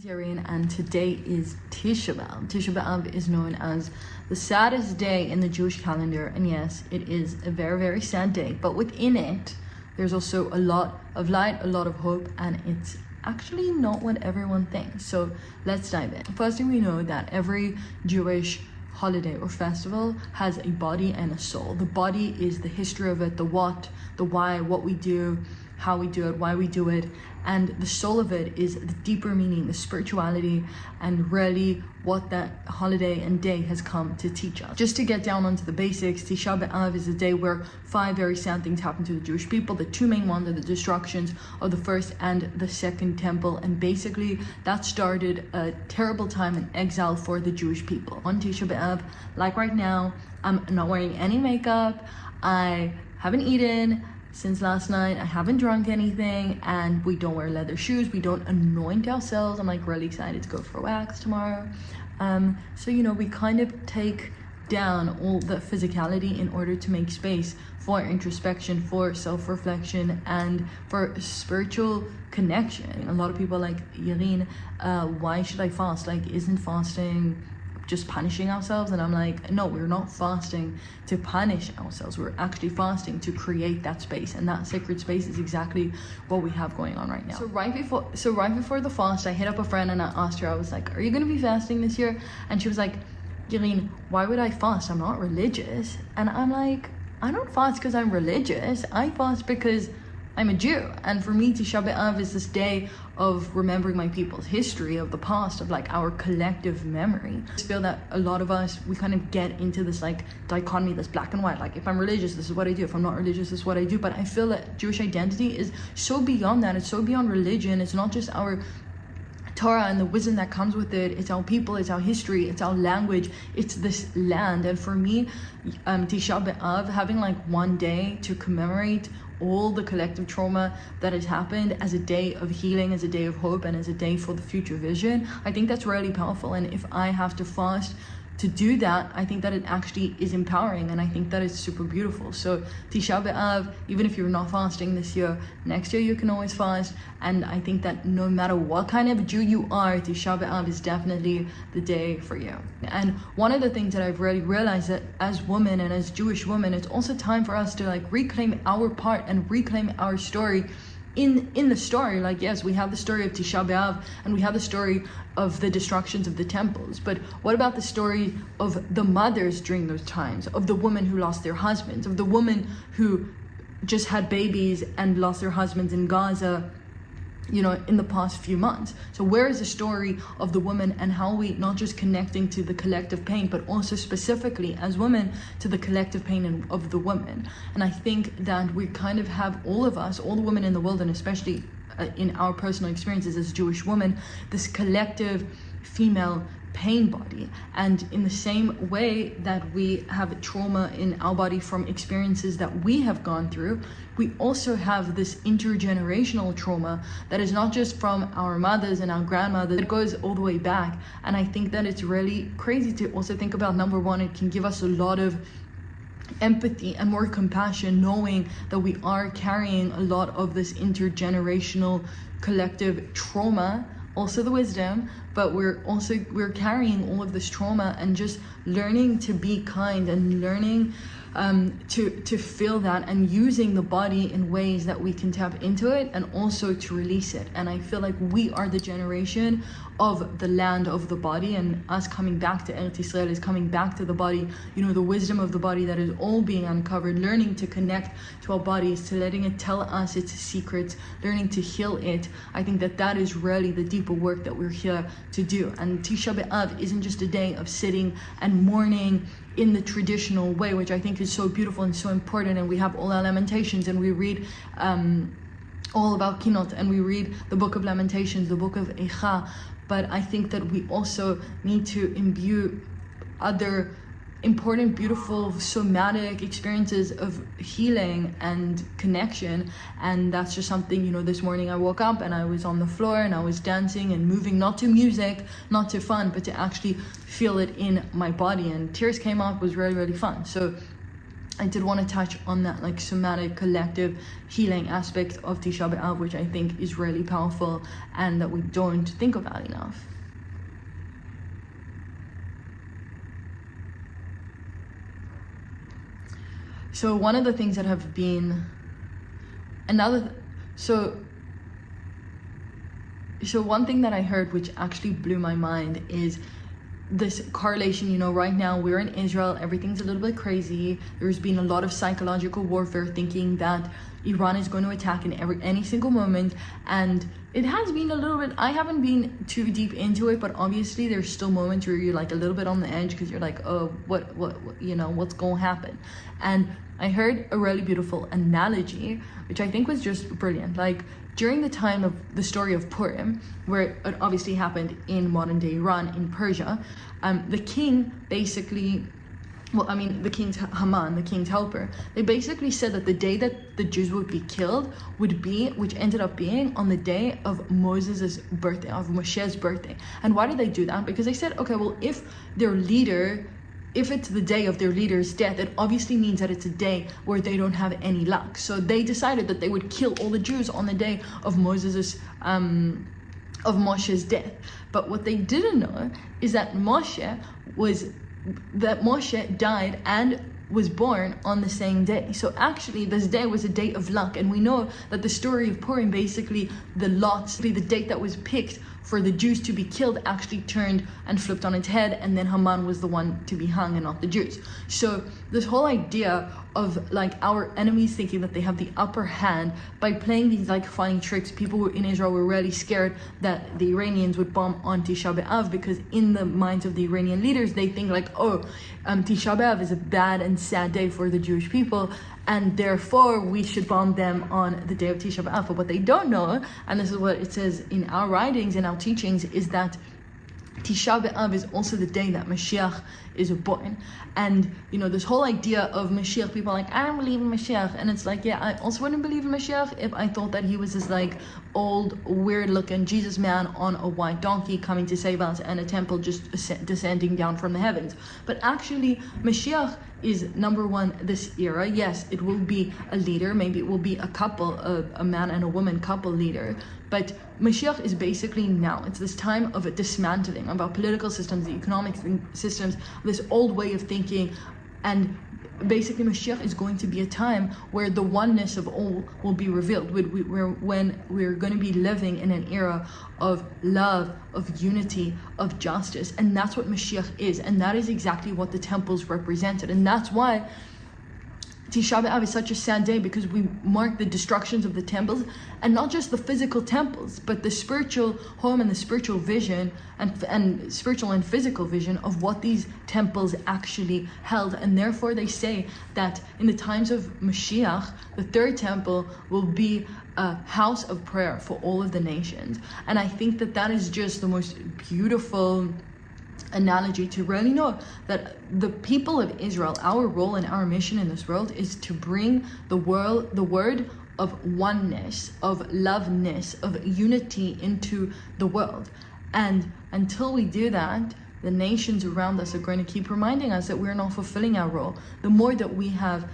Yisrael, and today is Tisha B'Av. Tisha B'Av is known as the saddest day in the Jewish calendar, and yes, it is a very, very sad day, but within it, there's also a lot of light, a lot of hope, and it's actually not what everyone thinks. So let's dive in. First thing, we know that every Jewish holiday or festival has a body and a soul. The body is the history of it, the what, the why, what we do, how we do it, why we do it, and the soul of it is the deeper meaning, the spirituality, and really what that holiday and day has come to teach us. Just to get down onto the basics, Tisha B'Av is a day where 5 very sad things happen to the Jewish people. The 2 main ones are the destructions of the first and the second temple, and basically that started a terrible time in exile for the Jewish people. On Tisha B'Av, like right now, I'm not wearing any makeup, I haven't eaten since last night, I haven't drunk anything, and we don't wear leather shoes, we don't anoint ourselves. I'm like really excited to go for a wax tomorrow. So we kind of take down all the physicality in order to make space for introspection, for self-reflection, and for spiritual connection. A lot of people are like, Yirin, why should I fast? Like, isn't fasting just punishing ourselves? And I'm like, no, we're not fasting to punish ourselves. We're actually fasting to create that space, and that sacred space is exactly what we have going on right now. So right before the fast, I hit up a friend and I asked her, I was like, are you gonna be fasting this year? And she was like, Yirin, why would I fast? I'm not religious. And I'm like, I don't fast because I'm religious. I fast because I'm a Jew, and for me, Tisha B'Av is this day of remembering my people's history, of the past, of like our collective memory. I just feel that a lot of us, we kind of get into this like dichotomy, this black and white, like if I'm religious, this is what I do, if I'm not religious, this is what I do. But I feel that Jewish identity is so beyond that. It's so beyond religion. It's not just our Torah and the wisdom that comes with it. It's our people, it's our history, it's our language, it's this land. And for me, Tisha B'Av, having like one day to commemorate all the collective trauma that has happened as a day of healing, as a day of hope, and as a day for the future vision, I think that's really powerful. And if I have to fast to do that, I think that it actually is empowering, and I think that it's super beautiful. So Tisha B'Av, even if you're not fasting this year, next year you can always fast. And I think that no matter what kind of Jew you are, Tisha B'Av is definitely the day for you. And one of the things that I've really realized, that as women and as Jewish women, it's also time for us to like reclaim our part and reclaim our story in the story. Like, yes, we have the story of Tisha B'Av and we have the story of the destructions of the temples, but what about the story of the mothers during those times, of the women who lost their husbands, of the women who just had babies and lost their husbands in Gaza, in the past few months? So where is the story of the woman, and how we not just connecting to the collective pain, but also specifically as women to the collective pain of the women? And I think that we kind of have, all of us, all the women in the world, and especially in our personal experiences as Jewish women, this collective female pain body. And in the same way that we have trauma in our body from experiences that we have gone through, we also have this intergenerational trauma that is not just from our mothers and our grandmothers, it goes all the way back. And I think that it's really crazy to also think about, number one, it can give us a lot of empathy and more compassion, knowing that we are carrying a lot of this intergenerational collective trauma, also the wisdom, but we're carrying all of this trauma, and just learning to be kind and learning to feel that, and using the body in ways that we can tap into it and also to release it. And I feel like we are the generation of the land of the body, and us coming back to Eretz Yisrael is coming back to the body, the wisdom of the body that is all being uncovered, learning to connect to our bodies, to letting it tell us its secrets, learning to heal it. I think that is really the deeper work that we're here to do. And Tisha B'Av isn't just a day of sitting and mourning in the traditional way, which I think is so beautiful and so important. And we have all our lamentations, and we read all about Kinot, and we read the book of Lamentations, the book of Eicha. But I think that we also need to imbue other important, beautiful, somatic experiences of healing and connection. And that's just something, this morning I woke up and I was on the floor and I was dancing and moving, not to music, not to fun, but to actually feel it in my body. And tears came out, was really, really fun. So I did want to touch on that like somatic collective healing aspect of Tisha B'Av, which I think is really powerful and that we don't think about enough. So one of the things that have been so one thing that I heard which actually blew my mind is this correlation. You know, right now we're in Israel, everything's a little bit crazy. There's been a lot of psychological warfare, thinking that Iran is going to attack in any single moment, and it has been a little bit, I haven't been too deep into it, but obviously there's still moments where you're like a little bit on the edge, because you're like, oh, what you know, what's going to happen? And I heard a really beautiful analogy which I think was just brilliant. Like, during the time of the story of Purim, where it obviously happened in modern day Iran, in Persia, the king basically, the king's Haman, the king's helper, they basically said that the day that the Jews would be killed would be, which ended up being on the day of Moses' birthday, of Moshe's birthday. And why did they do that? Because they said, okay, well, if it's the day of their leader's death, it obviously means that it's a day where they don't have any luck. So they decided that they would kill all the Jews on the day of Moses's of Moshe's death. But what they didn't know is that Moshe died and was born on the same day. So actually this day was a day of luck, and we know that the story of Purim, basically the date that was picked for the Jews to be killed actually turned and flipped on its head, and then Haman was the one to be hung and not the Jews. So this whole idea of like our enemies thinking that they have the upper hand by playing these like funny tricks. People in Israel were really scared that the Iranians would bomb on Tisha B'Av, because in the minds of the Iranian leaders, they think like, Tisha B'Av is a bad and sad day for the Jewish people, and therefore we should bomb them on the day of Tisha B'Av. But what they don't know, and this is what it says in our writings and our teachings, is that Tisha B'Av is also the day that Mashiach is born. And you know, this whole idea of Mashiach, people are like, I don't believe in Mashiach. And it's like, yeah, I also wouldn't believe in Mashiach if I thought that he was this like old, weird looking Jesus man on a white donkey coming to save us, and a temple just descending down from the heavens. But actually, Mashiach is, number one, this era. Yes, it will be a leader, maybe it will be a couple, a man and a woman couple leader, but Mashiach is basically now. It's this time of a dismantling of our political systems, the economic systems, this old way of thinking, and basically Mashiach is going to be a time where the oneness of all will be revealed, when we're going to be living in an era of love, of unity, of justice. And that's what Mashiach is, and that is exactly what the temples represented. And that's why Tisha B'Av is such a sad day, because we mark the destructions of the temples, and not just the physical temples, but the spiritual home and the spiritual vision and spiritual and physical vision of what these temples actually held. And therefore they say that in the times of Mashiach, the third temple will be a house of prayer for all of the nations. And I think that that is just the most beautiful analogy to really know that the people of Israel, our role and our mission in this world is to bring the word of oneness, of loveness, of unity into the world. And until we do that, the nations around us are going to keep reminding us that we're not fulfilling our role. The more that we have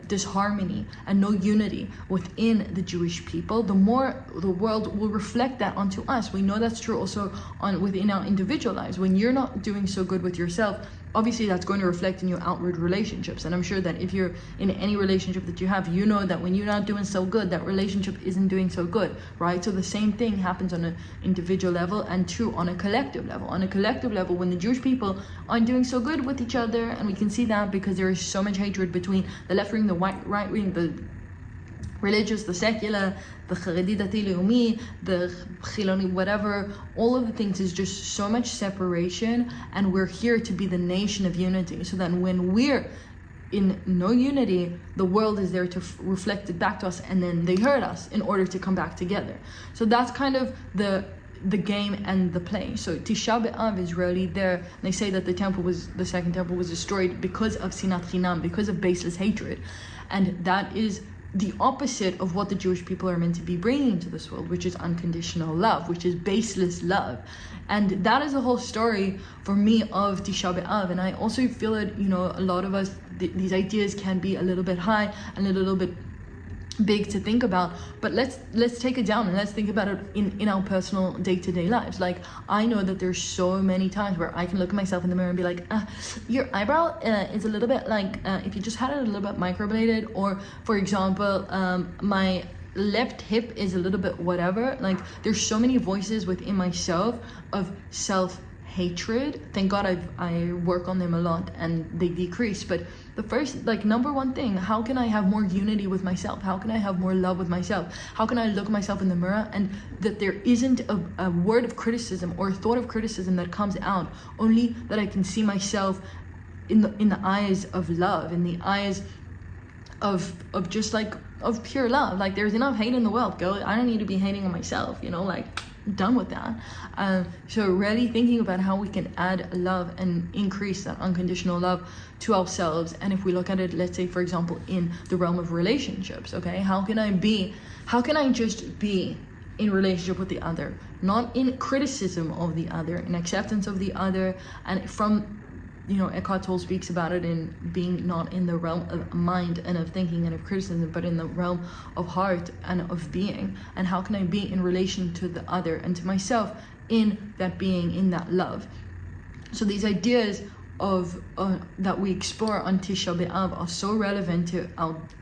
disharmony and no unity within the Jewish people, the more the world will reflect that onto us. We know that's true also within our individual lives. When you're not doing so good with yourself, obviously that's going to reflect in your outward relationships. And I'm sure that if you're in any relationship that you have, you know that when you're not doing so good, that relationship isn't doing so good, right? So the same thing happens on an individual level, and true on a collective level. On a collective level, when the Jewish people aren't doing so good with each other, and we can see that because there is so much hatred between the left wing, the right wing, the religious, the secular, the Haredi Dati Leumi, the Chiloni, whatever, all of the things is just so much separation. And we're here to be the nation of unity, so that when we're in no unity, the world is there to reflect it back to us, and then they hurt us in order to come back together. So that's kind of the game and the play. So Tisha B'Av is really there. They say that the second temple was destroyed because of sinat chinam, because of baseless hatred, and that is the opposite of what the Jewish people are meant to be bringing to this world, which is unconditional love, which is baseless love. And that is the whole story for me of Tisha B'Av. And I also feel that, you know, a lot of us, these ideas can be a little bit high and a little bit big to think about, but let's take it down and let's think about it in our personal day-to-day lives. Like, I know that there's so many times where I can look at myself in the mirror and be like, your eyebrow is a little bit like, if you just had it a little bit microbladed, or for example, my left hip is a little bit whatever. Like, there's so many voices within myself of self-hatred. Thank God I work on them a lot and they decrease. But the first, like, number one thing, how can I have more unity with myself? How can I have more love with myself? How can I look myself in the mirror and that there isn't a word of criticism or a thought of criticism that comes out, only that I can see myself in the eyes of love, in the eyes of just like of pure love. Like, there's enough hate in the world, girl. I don't need to be hating on myself, you know, like, done with that. So really thinking about how we can add love and increase that unconditional love to ourselves. And if we look at it, let's say for example in the realm of relationships, okay, how can I just be in relationship with the other, not in criticism of the other, in acceptance of the other, and from, you know, Eckhart Tolle speaks about it in being not in the realm of mind and of thinking and of criticism, but in the realm of heart and of being. And how can I be in relation to the other and to myself in that being, in that love? So these ideas of that we explore on Tisha B'Av are so relevant to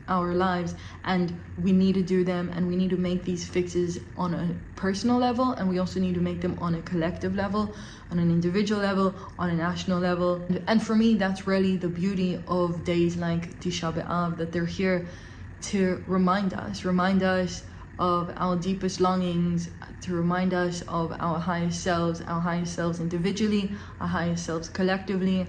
our lives, and we need to do them, and we need to make these fixes on a personal level, and we also need to make them on a collective level, on an individual level, on a national level. And for me, that's really the beauty of days like Tisha B'Av, that they're here to remind us of our deepest longings, to remind us of our highest selves individually, our highest selves collectively.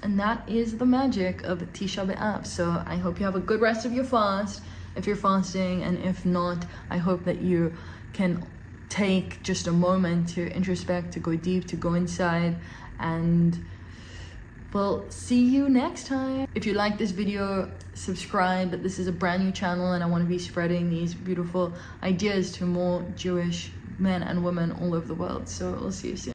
And that is the magic of Tisha B'Av. So I hope you have a good rest of your fast, if you're fasting, and if not, I hope that you can take just a moment to introspect, to go deep, to go inside, and we'll see you next time. If you like this video, subscribe. This is a brand new channel and I want to be spreading these beautiful ideas to more Jewish men and women all over the world. So we'll see you soon.